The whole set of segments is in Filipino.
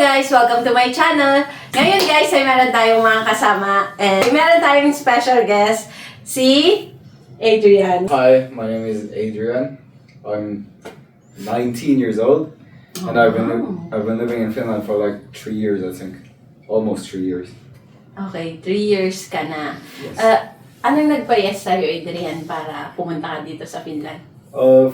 guys! Welcome to my channel! Ngayon guys ay meron tayong mga kasama and meron tayong special guest, si Adrian. Hi, my name is Adrian. I'm 19 years old and I've been living in Finland for like 3 years, I think. Almost 3 years. Okay, 3 years ka na. Yes. Anong nagpa-yes sa'yo, Adrian, para pumunta ka dito sa Finland?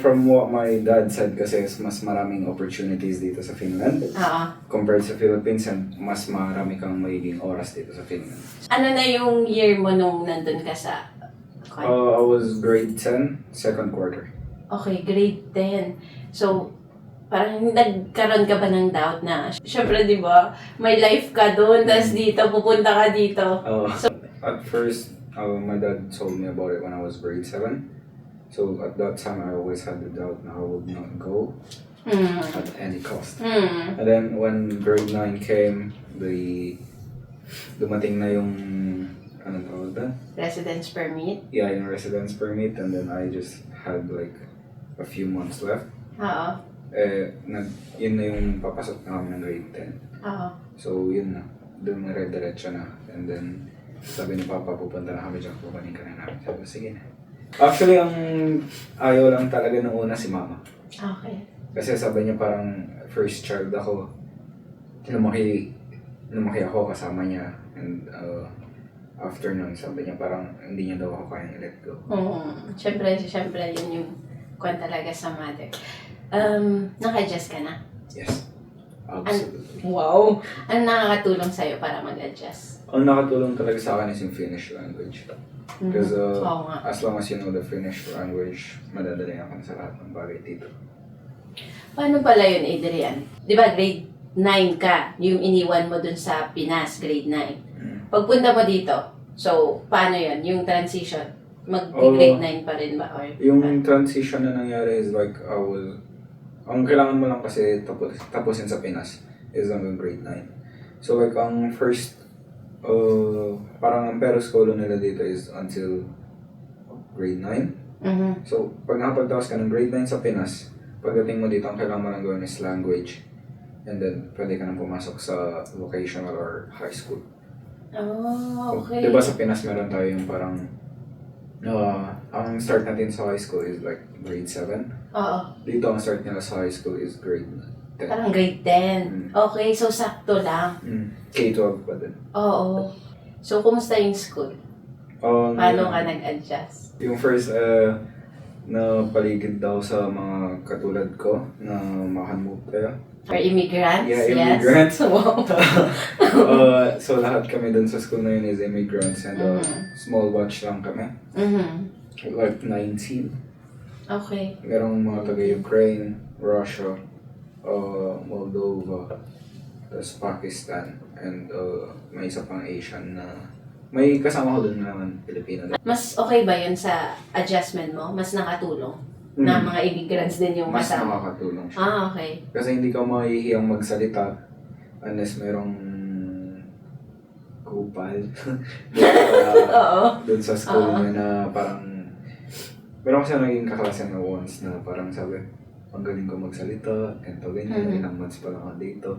From what my dad said kasi mas maraming opportunities dito sa Finland Oo. compared sa Philippines and mas marami kang magiging oras dito sa Finland. Ano na yung year mo nung nandun ka sa... I was grade 10, second quarter. Okay, grade 10. So, parang nagkaroon ka ba ng doubt na, syempre, di ba, may life ka doon, tapos dito, pupunta ka dito. At first, my dad told me about it when I was grade 7. So at that time, I always had the doubt na I would not go at any cost. And then when grade 9 came, dumating na yung, anong tawag doon? Residence permit? Yeah, yung residence permit, and then I just had like a few months left. Oo. Yun na yung papasok na kami ng grade 10. Oo. So yun na, doon na red-diretso na. And then sabi ni Papa, pupunta na kami dyan, pupanin ka na namin. Sabi ko, sige na. Actually, ang ayaw lang talaga nung una si Mama. Okay. Kasi sabi niya parang first child ako. Lumaki ako kasama niya. And after nun, sabi niya parang hindi niya daw ako kayang i-let go. Siyempre, yun yung kwan talaga sa mother. Naka-adjust ka na? Yes. Absolutely. Wow! Ano nakakatulong sa'yo para mag-adjust? Ang nakatulong talaga sa akin is yung Finnish language. Because Oo nga. as long as you know the Finnish language, madadali ako sa lahat ng bagay dito. Paano pala yun, Adrian? Di ba grade 9 ka, yung iniwan mo dun sa Pinas, grade 9. Pagpunta mo dito, so paano yun? Yung transition? Mag-grade 9 pa rin ba? Or, Yung transition na nangyari is like, ang kailangan mo lang kasi tapusin sa Pinas is hanggang grade 9. So like, ang first, parang ang pero-skolo nila dito is until grade 9. So, pag nakapagtapos ka ng grade 9 sa Pinas, pagdating mo dito, ang kailangan mo lang gawin is language. And then, pwede ka nang pumasok sa vocational or high school. Oh, okay. Diba sa Pinas meron tayo yung parang, ang start natin sa high school is like grade 7. Oo. Dito ang start nila sa high school is grade 10. Parang grade 10. Okay, so sakto lang. K-12 pa din. Oo. So, kumusta yung school? Paano ka nag-adjust? Yung first, na paligid daw sa mga katulad ko na makan-move tayo. For immigrants? Yeah, immigrants. Yes. Wow. So lahat kami dun sa school na yun is immigrants and small batch lang kami. Like 19. Okay. Merong mga taga-Ukraine, Russia, Moldova, tapos Pakistan, and may isa pang Asian na may kasama ko dun naman, Pilipino. Mas okay ba yun sa adjustment mo? Mas nakatulong? Na mga immigrants din yung Mas kasama? nakakatulong siya. Okay. Kasi hindi ka mahihiyang magsalita unless merong kupal. Doon sa school niya na parang meron kasi naging kaklase na once na parang sabi, ang galing ko magsalita, ganito ganyan, ilang months pa lang ako dito.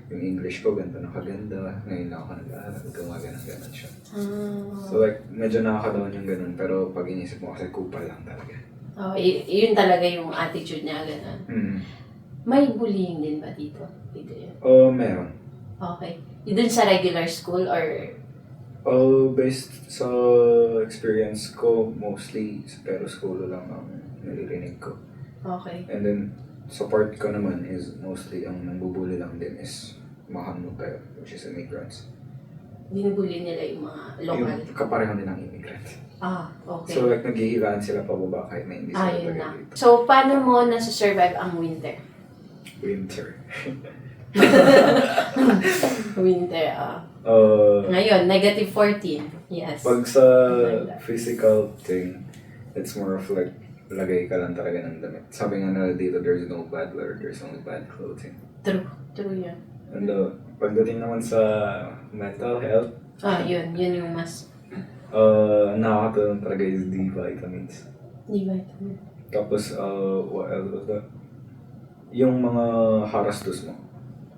Yung English ko, ganito na kaganda, ngayon lang ako nag-aaral, gumagana-ganan siya. So like, medyo nakaka-down yung ganun, pero pag inisip mo kasi kupal lang talaga. Oh, yun talaga yung attitude niya, gano'n. May bullying din ba dito? Dito yun? Meron. Okay. Doon sa regular school or? Based sa experience ko, mostly sa pero school lang ang naririnig ko. Okay. And then, sa part ko naman is mostly ang nambubuli lang din is mahanmo tayo, which is immigrants. Binubuli nila yung mga local? Yung kapareho din ng immigrants. Okay. So like, naghihilaan sila pababa kahit na hindi sila Yun na. taga dito. So, paano mo nasa-survive ang winter? Winter. Winter, Ngayon, negative 14. Yes. Pag sa physical thing, it's more of like, lagay ka lang talaga ng damit. Sabi nga nila dito, there's no bad weather, there's only bad clothing. True yan. And pagdating naman sa mental health, Yun yung mas... nakakatulong talaga is D vitamins. D Tapos, what else was that? Yung mga harastos mo.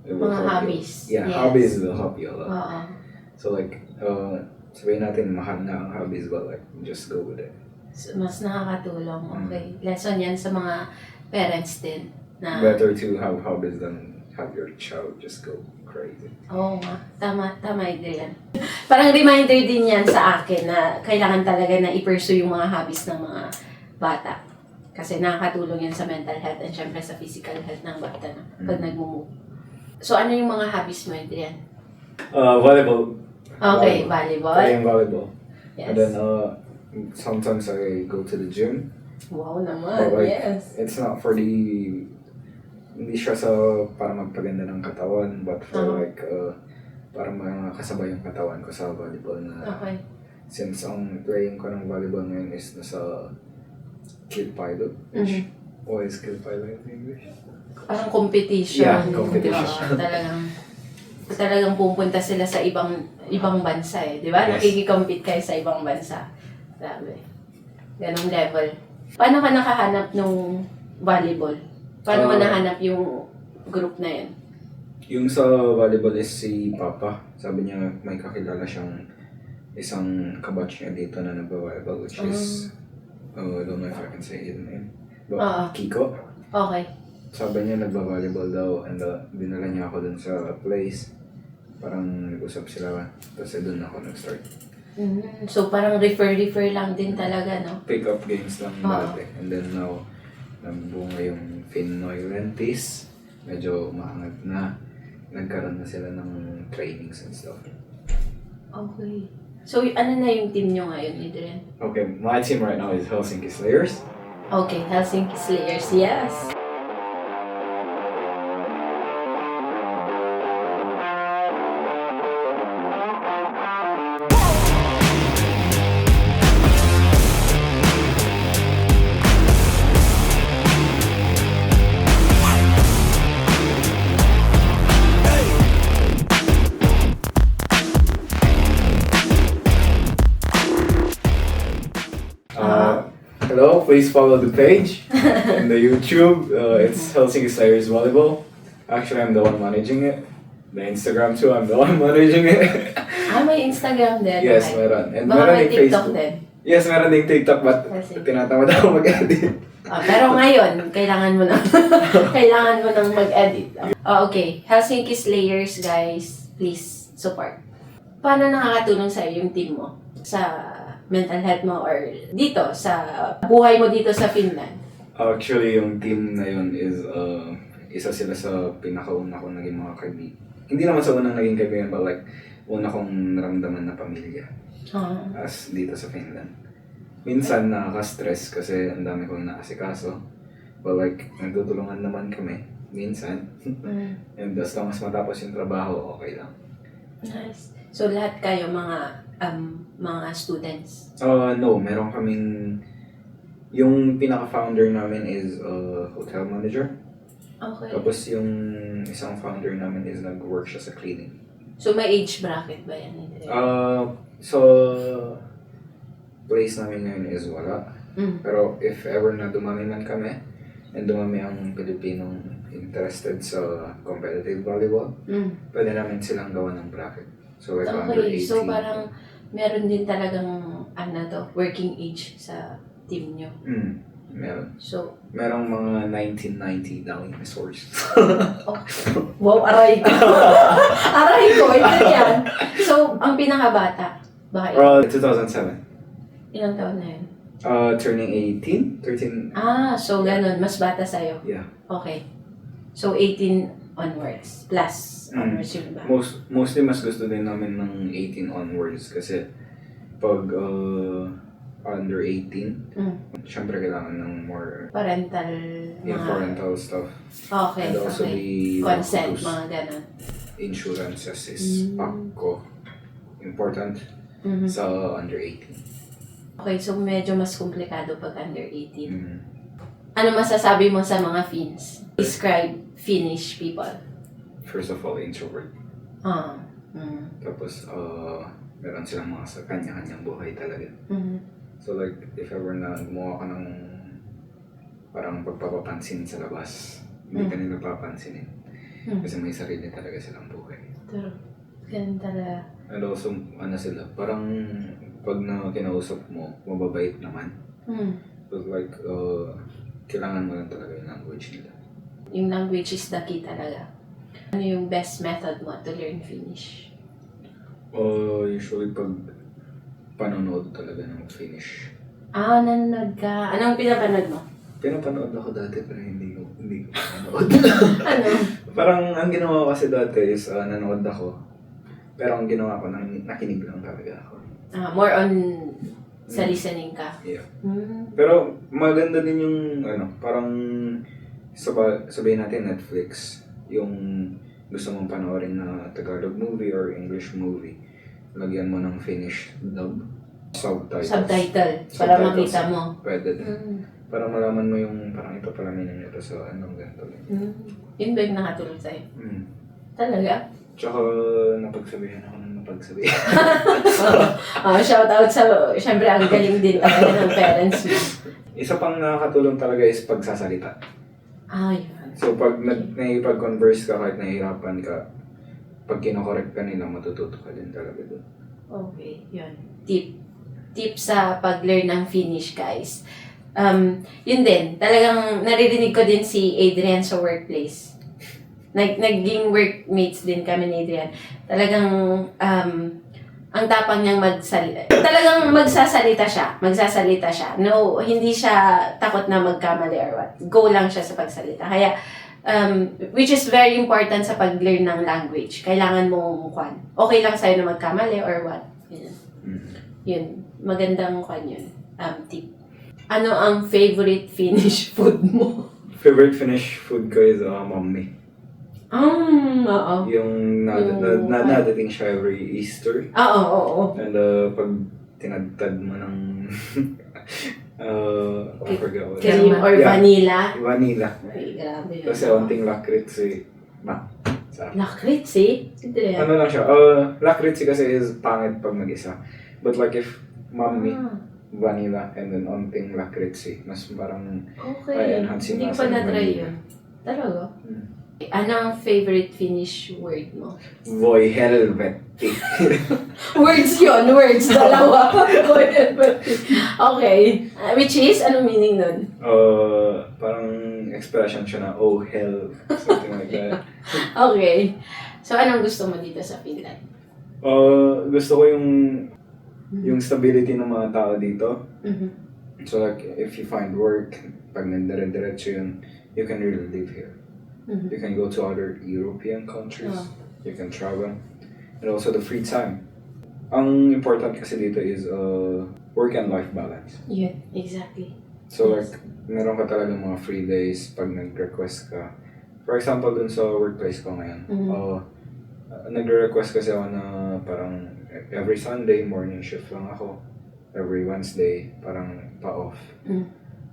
it will Mga help hobbies. you. Yeah, Yes. hobbies will help you a lot. Oo. So like, sabihin natin mahal na ang hobbies, but like, just go with it. So, mas nakakatulong. Mm. Okay. Lesson yan sa mga parents din. Na, Better to have hobbies than have your child just go crazy. Oo nga. Tama din yan. Parang reminder din yan sa akin na kailangan talaga na i-pursue yung mga hobbies ng mga bata. Kasi nakakatulong yan sa mental health and syempre sa physical health ng bata na pag nag-move. So ano yung mga hobbies mo, Adrian? Volleyball. Okay, volleyball. Playing volleyball. Yes. And then sometimes I go to the gym. Wow naman, But like, yes. it's not for the, hindi siya sa para magpaganda ng katawan, but for like, para makasabay yung katawan ko sa volleyball na, Okay. since ang playing ko ng volleyball ngayon is nasa Kid Pilot, which, what is Kid Pilot in English? Parang competition. Yeah, competition. Talagang pupunta sila sa ibang bansa eh, di ba? Yes. Nakikikompete kayo sa ibang bansa. Grabe. Ganong level. Paano ka nakahanap nung volleyball? Paano mo nahanap yung group na yun? Yung sa volleyball is si Papa. Sabi niya may kakilala siyang isang kabatch niya dito na nagba-volleyball, which is, I don't know if I can say his name, but Kiko. Okay. Sabi niya nagba-volleyball daw, and dinala niya ako dun sa place. Parang nag-usap sila, tapos dun ako nag-start. So parang refer lang din talaga, no? Pick up games lang dati. And then now, nabunga yung Pinoy Lentis. Medyo umaangat na. Nagkaroon na sila ng trainings and stuff. Okay. So ano na yung team nyo ngayon, Adrian? Okay, my team right now is Helsinki Slayers. Okay, Helsinki Slayers, yes. Hello, please follow the page in the YouTube. It's Helsinki Slayers Volleyball. Actually, I'm the one managing it. The Instagram too, I'm the one managing it. May Instagram din. Yes, okay. meron. And Baka meron may din TikTok Facebook. din. Yes, meron din TikTok, but Kasi. tinatamad ako mag-edit. Pero ngayon, kailangan mo nang mag-edit. Okay, Helsinki Slayers, guys, please support. Paano nakakatulong sa'yo yung team mo sa mental health mo or dito sa buhay mo dito sa Finland? Actually, yung team na yun is isa sila sa pinakauna kong naging mga kaibigan. Hindi naman sa unang naging kaibigan, but like, una kong naramdaman na pamilya as dito sa Finland. Minsan nakaka-stress kasi ang dami kong naasikaso. But like, nagtutulungan naman kami. Minsan. And as long as matapos yung trabaho, okay lang. Nice. So lahat kayo mga students? No, meron kaming... Yung pinaka-founder namin is hotel manager. Okay. Tapos yung isang founder namin is nag-work siya sa cleaning. So may age bracket ba yan? So, place namin ngayon is wala. Pero if ever na dumami man kami, and dumami ang Pilipinong interested sa competitive volleyball, pwede namin silang gawa ng bracket. So like under 18. So parang meron din talagang working age sa team nyo. Meron. So, Merong mga 1990 dinosaurs. wow, aray ko. Aray ko, ito yan. So, ang pinakabata, baka 2007. ilang taon na yun? Turning 18? 13? So ganun, mas bata sa'yo. Yeah. Okay. So, 18 onwards, plus onwards yung ba? Mostly mas gusto din namin ng 18 onwards kasi pag under 18, syempre kailangan ng more Parental, parental stuff. Okay, And also okay. the Consent, those mga ganun. insurances is PACO. Important sa under 18. Okay, so medyo mas komplikado pag under 18. Ano masasabi mo sa mga Finns? Describe Finnish people. First of all, introvert. Tapos, meron silang mga sa kanya-kanyang buhay talaga. So like, if ever na gumawa ka ng parang pagpapapansin sa labas, hindi ka nila papansinin. Kasi may sarili talaga silang buhay. Pero, ganun talaga. And also, sila, parang pag kinausap mo, mababait naman. But like, kailangan mo lang talaga yung language nila. Yung language is the key talaga. Ano yung best method mo to learn Finnish? Usually pag panonood talaga ng Finnish. Nanonood ka. Anong pinapanood mo? Pinapanood ako dati pero hindi ko pinanood. Ano? Parang ang ginawa ko kasi dati is nanood ako. Pero ang ginawa ko, nakinig lang talaga ako. More on sa listening ka. Yeah. Pero maganda din yung parang sabihin natin Netflix, yung gusto mong panoorin na Tagalog movie or English movie, lagyan mo ng Finnish dub, Subtitle. Para makita mo. Pwede din. Para malaman mo yung parang ito pala meaning nito sa anong ganito. Yun ba yung nakatulog sa'yo? Talaga? Tsaka napagsabihan ako ng napagsabihan. Shout out sa, syempre ang galing din talaga ng parents mo. Isa pang nakakatulong talaga is pagsasalita. Yun. So pag naipag-converse ka kahit nahihirapan ka, pag kinokorek ka nila, matututo ka din talaga doon. Okay, yun. Tip sa pag-learn ng Finnish, guys. Yun din, talagang naririnig ko din si Adrian sa workplace. Naging workmates din kami ni Adrian. Talagang, ang tapang niyang magsalita. Talagang magsasalita siya. No, hindi siya takot na magkamali or what. Go lang siya sa pagsalita. Kaya, which is very important sa pag-learn ng language. Kailangan mo okay lang sa'yo na magkamali or what. Yun. Magandang yun. Tip. Ano ang favorite Finnish food mo? Favorite Finnish food ko is mommy. Oo. Yung nadating siya every Easter. Oo. And pag tinagtad mo ng I forgot what. Cream or vanilla? Vanilla. Ay, grabe yun. Kasi onting lakritsi. Lakritsi? Ano lang siya? Lakritsi kasi is pangit pag mag-isa. But like if mommy, vanilla, and then onting lakritsi, mas parang okay. enhance yung Hindi ko lasa pa ng na-try vanilla. yun. Talaga? Ano ang favorite Finnish word mo? Voi helvetti. Words yun, dalawa. Okay. Which is, anong meaning nun? Parang expression siya na, oh hell, something like that. Okay. So, anong gusto mo dito sa Finland? Gusto ko yung stability ng mga tao dito. So like, if you find work, pag nandire-diretso yun, you can really live here. You can go to other European countries. You can travel. And also the free time. Ang important kasi dito is work and life balance. Yeah, exactly. So like, meron ka talaga mga free days pag nag-request ka. For example, dun sa workplace ko ngayon, nagre-request kasi ako na parang every Sunday, morning shift lang ako. Every Wednesday, parang pa-off.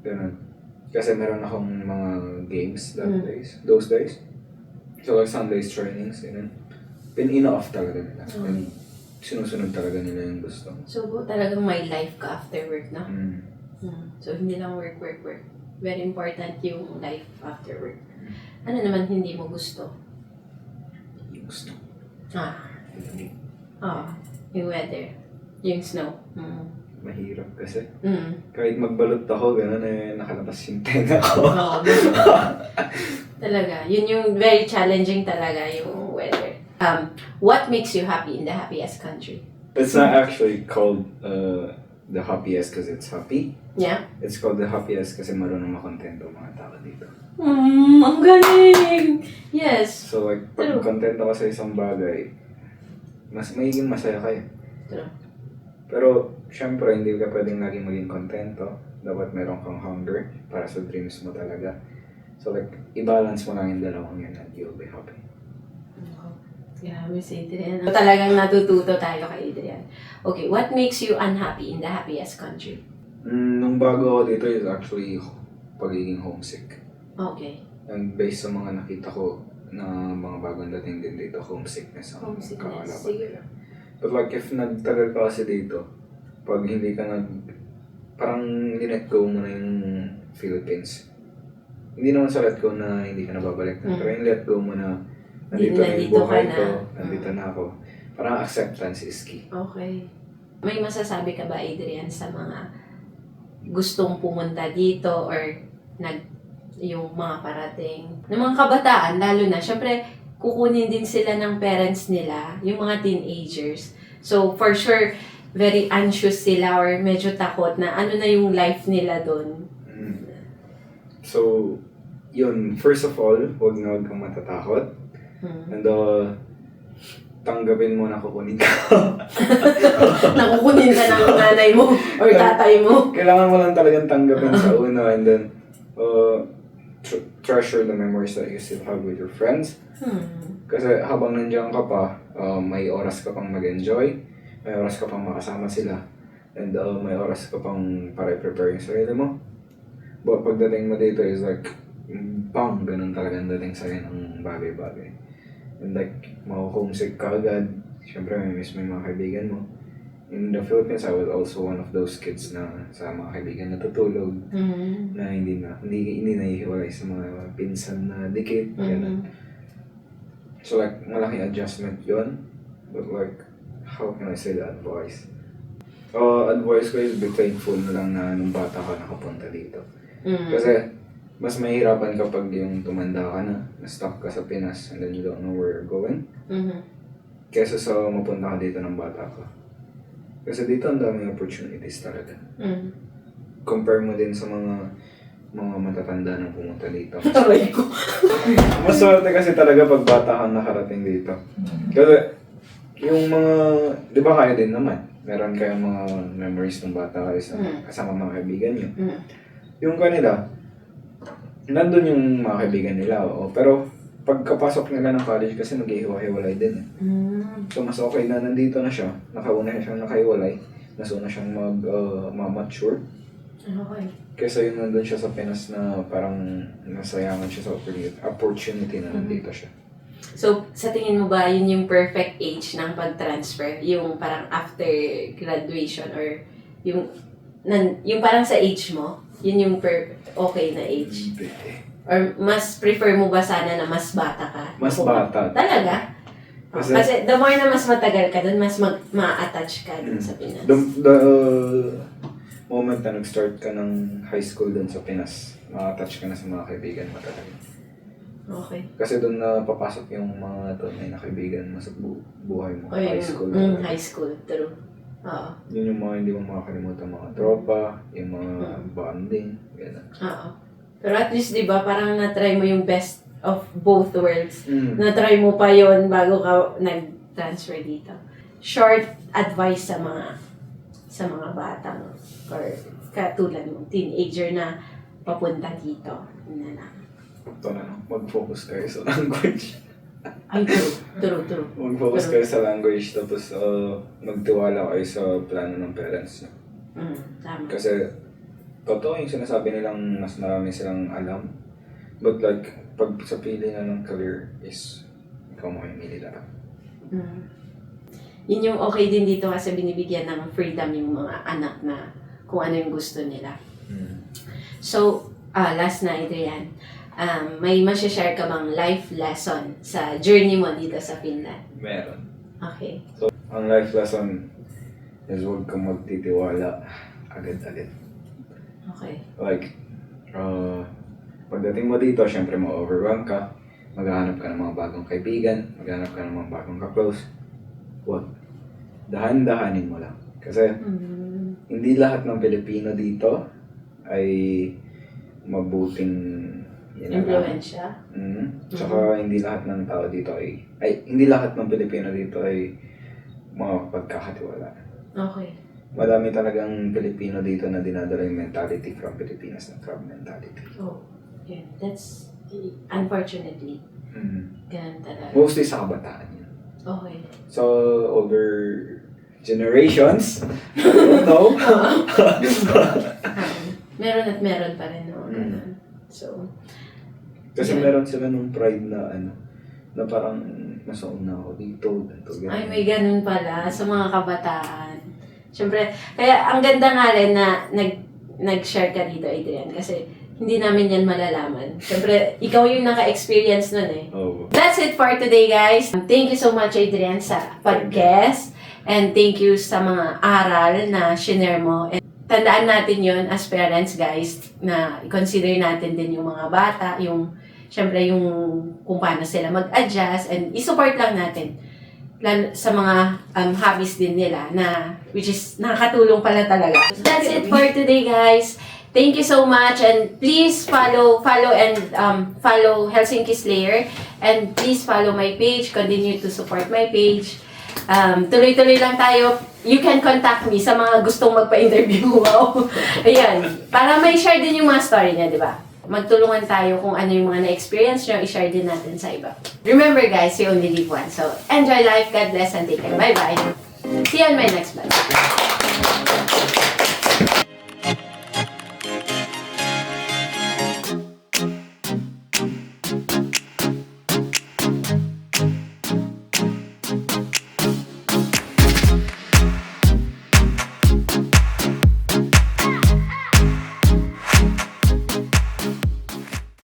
Ganun. Kasi meron akong mga games those days. So like Sundays trainings, pin-in-off talaga nila. And sinusunod talaga nila yung gusto. So talagang may life ka after work, no? So hindi lang work. Very important yung life after work. Ano naman hindi mo gusto? Yung gusto. Yung weather. Yung snow. Mahirap kasi. Kahit magbalot ako, gano'n nakalabas yung tenga ko. Talaga. Yun yung very challenging talaga yung weather. What makes you happy in the happiest country? It's not actually called the happiest because it's happy. Yeah? It's called the happiest kasi marunong makontento mga tao dito. Ang galing! Yes. So like, pag kontento ka sa isang bagay, mas magiging masaya kayo. True. Pero, syempre, hindi ka pwedeng laging maging kontento. Dapat meron kang hunger para sa dreams mo talaga. So like, i-balance mo lang yung dalawang yun and you'll be happy. Grabe si Adrian. Talagang natututo tayo kay Adrian. Okay, what makes you unhappy in the happiest country? Nung bago ako dito is actually pagiging homesick. Okay. And based sa mga nakita ko na mga bagong dating din dito, homesickness ang kakalaban nila. But like if nagtagal ka kasi dito, pag hindi ka parang let go mo na yung Philippines. Hindi naman sa let go na hindi ka na babalik na, pero yung let go mo na nandito na yung Nandito ka buhay na. ko, nandito na ako. Parang acceptance is key. Okay. May masasabi ka ba, Adrian, sa mga gustong pumunta dito or yung mga parating? Ng mga kabataan, lalo na, syempre, kukunin din sila ng parents nila, yung mga teenagers. So, for sure, very anxious sila or medyo takot na ano na yung life nila doon. So, yun, first of all, huwag kang matatakot. And tanggapin mo na kukunin ka. Nakukunin ka ng nanay mo or tatay mo. Kailangan mo lang talagang tanggapin sa una and then treasure the memories that you still have with your friends. Kasi habang nandiyan ka pa, may oras ka pang mag-enjoy, may oras ka pang makasama sila, and may oras ka pang para i-prepare yung sarili mo. But pagdating mo dito is like, bang, ganun talaga ang dating sa'yo ng bagay-bagay. And like, ma-homesick ka agad. Siyempre, may miss mo yung mga kaibigan mo. In the Philippines, I was also one of those kids na sa mga kaibigan natutulog, na hindi nahihiwalay sa mga pinsan na dikit. Ganun. So like, malaking adjustment yon. But like, how can I say the advice? Advice ko is be thankful na lang na nung bata ka nakapunta dito. Kasi, mas mahirapan kapag yung tumanda ka na stuck ka sa Pinas and then you don't know where you're going. Kesa sa mapunta ka dito ng bata ka. Kasi dito ang daming opportunities talaga. Compare mo din sa mga matatanda na pumunta dito. Aray ko. Mas swerte kasi talaga pag bata kang nakarating dito. Kasi yung mga, di ba kayo din naman? Meron kayong mga memories ng bata kayo sa kasama mga kaibigan nyo. Yung kanila, nandun yung mga kaibigan nila, pero pagkapasok nila ng college kasi naghihiwa-hiwalay din. So mas okay na nandito na siya, nakauna na siyang nakahiwalay, mas una siyang ma-mature. Okay. Kesa yung nandun siya sa Pinas na parang nasayangan siya sa opportunity na nandito siya. So, sa tingin mo ba, yun yung perfect age ng pag-transfer? Yung parang after graduation or yung parang sa age mo? Yun yung okay na age? Or mas prefer mo ba sana na mas bata ka? Mas bata. Talaga? Kasi the more na mas matagal ka dun, mas ma-attach ka dun sa Pinas. The moment na nag-start ka ng high school dun sa Pinas, ma-attach ka na sa mga kaibigan mo talaga. Okay. Kasi doon na papasok yung mga tunay na kaibigan mo sa buhay mo. High school. High school, true. Oo. Yun yung mga hindi mo makakalimutan, mga tropa, yung mga bonding, gano'n. Oo. Pero at least, di ba, parang na-try mo yung best of both worlds. Na-try mo pa yon bago ka nag-transfer dito. Short advice sa mga batang or katulad mo, teenager na papunta dito. Na lang. Ito na, mag-focus kayo sa language. Ay, true. Mag-focus kayo sa language, tapos magtiwala kayo sa plano ng parents niyo. Tama. Kasi, totoo yung sinasabi nilang mas marami silang alam. But like, pag sa pili na ng career is, ikaw makimili lahat. Yun yung okay din dito kasi binibigyan ng freedom yung mga anak na kung ano yung gusto nila. So, last na, Adrian. May masashare ka bang life lesson sa journey mo dito sa Finland? Meron. Okay. So, ang life lesson is huwag kang magtitiwala agad-agad. Okay. Like, pagdating mo dito, syempre ma-overwhelm ka, maghahanap ka ng mga bagong kaibigan, maghahanap ka ng mga bagong ka-close. Huwag. Dahan-dahanin mo lang. Kasi, hindi lahat ng Pilipino dito ay mabuting Influensya? Tsaka hindi lahat ng tao dito hindi lahat ng Pilipino dito ay mapagkakatiwalaan. Okay. Madami talagang Pilipino dito na dinadala yung mentality from Pilipinas na crab mentality. Oh, yeah. That's, unfortunately, ganun talaga. Mostly sa kabataan yun. Okay. So, older generations, I don't know. Meron at meron pa rin, no? Ganun. So, kasi meron sila nung pride na na parang nasauna ako dito, ganito. ay, may ganun pala sa mga kabataan. Siyempre, kaya ang ganda nga rin na nag-share ka dito, Adrian, kasi hindi namin yan malalaman. Siyempre, ikaw yung naka-experience nun eh. Oh. That's it for today, guys. Thank you so much, Adrian, sa pag-guest. And thank you sa mga aral na share mo. And tandaan natin yon as parents, guys, na consider natin din yung mga bata, yung, syempre, yung kung paano sila mag-adjust, and isupport lang natin sa mga hobbies din nila, na, which is, nakakatulong pala talaga. That's it for today, guys. Thank you so much, and please follow Helsinki Slayer, and please follow my page, continue to support my page. Tuloy-tuloy lang tayo. You can contact me sa mga gustong magpa-interview. Wow. Ayan. Para may share din yung mga story niya, di ba? Magtulungan tayo kung ano yung mga na-experience nyo, i-share din natin sa iba. Remember guys, you only live once. So, enjoy life, God bless, and take care. Bye-bye. See you on my next vlog.